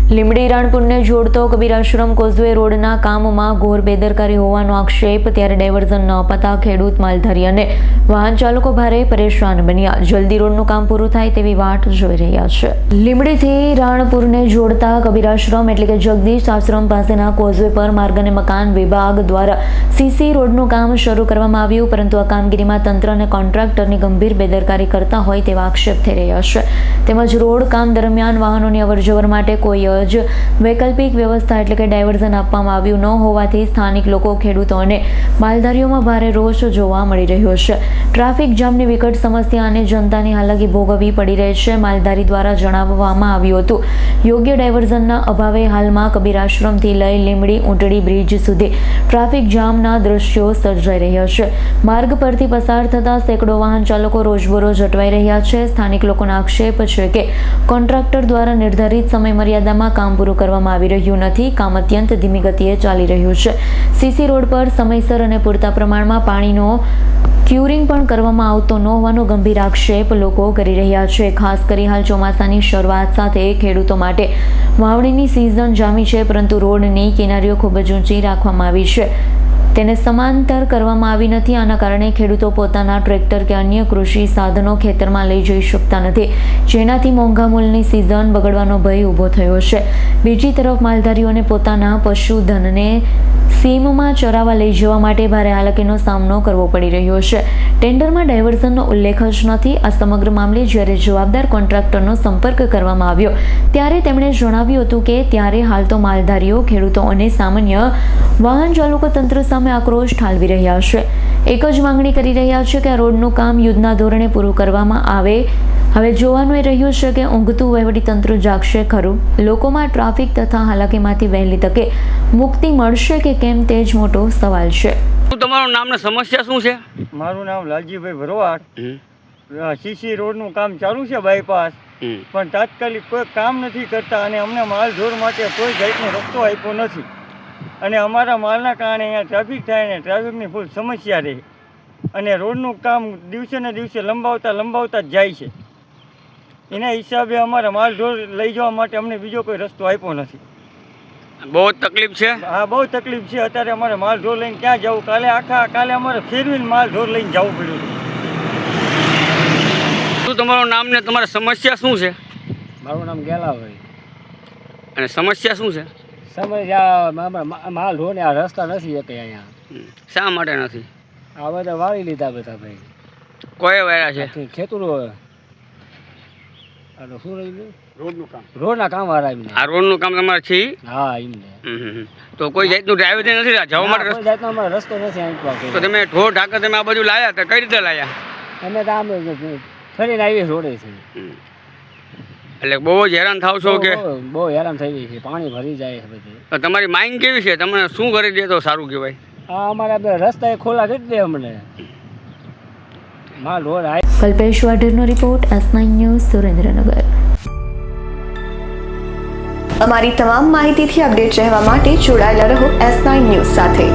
લીંબડી રાણપુરને જોડતો કબીરાશ્રમ કોઝવે રોડના કામમાં ઘોર બેદરકારી હોવાનો આક્ષેપ। ત્યારે ડાયવર્ઝન ન અપાતા ખેડૂત, માલધારી અને વાહન ચાલકો ભારે પરેશાન બન્યા। જલ્દી રોડનું કામ પૂરું થાય તેવી વાટ જોઈ રહ્યા છે। લીંબડીથી રાણપુરને જોડતા કબીરાશ્રમ એટલે કે જગદીશ આશ્રમ પાસેના કોઝવે પર માર્ગ અને મકાન વિભાગ દ્વારા સીસી રોડનું કામ શરૂ કરવામાં આવ્યું, પરંતુ આ કામગીરીમાં તંત્ર અને કોન્ટ્રાક્ટરની ગંભીર બેદરકારી કરતા હોય તેવા આક્ષેપ થઈ રહ્યા છે। તેમજ રોડ કામ દરમિયાન વાહનોની અવરજવર માટે કોઈ જ વૈકલ્પિક વ્યવસ્થા એટલે કે ડાયવર્ઝન આપવામાં આવ્યું ન હોવાથી સ્થાનિક લોકો, ખેડૂતો અને માલધારીઓમાં ભારે રોષ જોવા મળી રહ્યો છે। ટ્રાફિક જામની વિકટ સમસ્યા અને જનતાની હાલાકી ભોગવવી પડી રહી છે। માલધારી દ્વારા જણાવવામાં આવ્યું હતું, યોગ્ય ડાયવર્ઝનના અભાવે હાલમાં કબીરાશ્રમથી લઈ લીંબડી ઊંટડી બ્રિજ સુધી ટ્રાફિક જામના દ્રશ્યો સર્જાઈ રહ્યા છે। માર્ગ પરથી પસાર થતા સેંકડો વાહન ચાલકો રોજબરોજ અટવાઈ રહ્યા છે। સ્થાનિક લોકોનો આક્ષેપ છે કે કોન્ટ્રાક્ટર દ્વારા નિર્ધારિત સમય મર્યાદામાં કામ પૂરું કરવામાં આવી રહ્યું નથી। કામ અત્યંત ધીમી ગતિએ ચાલી રહ્યું છે। સીસી રોડ પર સમયસર અને પૂરતા પ્રમાણમાં પાણીનો ક્યુરિંગ પણ કરવામાં આવતો ન હોવાનો ગંભીર આક્ષેપ લોકો કરી રહ્યા છે। ખાસ કરી હાલ ચોમાસાની શરૂઆત સાથે ખેડૂતો માટે વાવણીની સિઝન જામી છે, પરંતુ રોડની કિનારીઓ ખૂબ જ ઊંચી રાખવામાં આવી છે, તેને સમાંતર કરવામાં આવી નથી। આના કારણે ખેડૂતો પોતાના ટ્રેક્ટર કે અન્ય કૃષિ સાધનો ખેતરમાં લઈ જઈ શકતા નથી, જેનાથી મોંઘા મૂલ્યની સિઝન બગડવાનો ભય ઊભો થયો છે। બીજી તરફ માલધારીઓને પોતાના પશુધનને સીમમાં ચરાવવા લઈ જવા માટે ભારે હાલાકીનો સામનો કરવો પડી રહ્યો છે। ટેન્ડરમાં ડાયવર્ઝનનો ઉલ્લેખ જ નથી। આ સમગ્ર મામલે જ્યારે જવાબદાર કોન્ટ્રાક્ટરનો સંપર્ક કરવામાં આવ્યો ત્યારે તેમણે જણાવ્યું હતું કે ત્યારે હાલ તો માલધારીઓ, ખેડૂતો અને સામાન્ય વાહન ચાલકો તંત્ર સામે આક્રોશ ઠાલવી રહ્યા છે। એક જ માંગણી કરી રહ્યા છે કે આ રોડનું કામ યુદ્ધના ધોરણે પૂરું કરવામાં આવે। હવે જોવાનું એ રહ્યું છે કે ઊંઘતું વહીવટીતંત્ર જાગશે ખરું, લોકોમાં ટ્રાફિક તથા હાલાકીમાંથી વહેલી તકે મુક્તિ મળશે કે કેમ તે જ મોટો સવાલ છે। તમારું નામ ને સમસ્યા શું છે? મારું નામ લાલજીભાઈ ભરવાડ। સીસી રોડનું કામ ચાલુ છે બાયપાસ, પણ તાત્કાલિક કોઈ કામ નથી કરતા અને અમને માલ ઢોર માટે કોઈ જાતનો રસ્તો આપ્યો નથી અને અમારા માલના કારણે અહીંયા ટ્રાફિક થાય ને ટ્રાફિકની ફૂલ સમસ્યા રહે અને રોડનું કામ દિવસે ને દિવસે લંબાવતા જ જાય છે। એના હિસાબે અમારા માલ ઢોર લઈ જવા માટે અમને બીજો કોઈ રસ્તો આપ્યો નથી। બહુ તકલીફ છે? હા, બહુ તકલીફ છે। અત્યારે અમારે માલ ઢોર લઈને ક્યાં જવું? કાલે અમારે ફેરવીને માલ ઢોર લઈને જવું પડ્યું છે। શું તમારું નામ ને તમારી સમસ્યા શું છે? મારું નામ ગેલાભાઈ। અને સમસ્યા શું છે? સમસ્યા માલ ઢોર ને આ રસ્તા નથી એક અહીંયા। શા માટે નથી? આ બધા વાળી લીધા બધા ભાઈ। કોઈ વાળા છે? ખેતરો શું રહ્યું? રોડના કામ વાળા એમને। આ રોડનું કામ તમારે છે? હા, એમને। તો કોઈ જાતનું ડ્રાઈવર નથી જવા માટે? કોઈ જાતનો અમારો રસ્તો નથી આપ્યો। તો તમે ઢોર ઢાકર તમે આ બાજુ લાયા તો કઈ રીતે લાયા? અમે તો આમ ફરીને આવી રોડે છે, એટલે બહુ જ હેરાન થાવ છો કે? બહુ હેરાન થઈ ગઈ છે, પાણી ભરી જાય છે બધી। તો તમારી માંગ કેવી છે? તમે શું કરી દે તો સારું કહેવાય? હા, અમારા બે રસ્તા ખોલા કરી દે અમને માલ રોડ। કલ્પેશ વાઢેરનો રિપોર્ટ, S9 ન્યૂઝ, સુરેન્દ્રનગર। અમારી તમામ માહિતીથી અપડેટ રહેવા માટે જોડાયેલા રહો S9 ન્યૂઝ સાથે।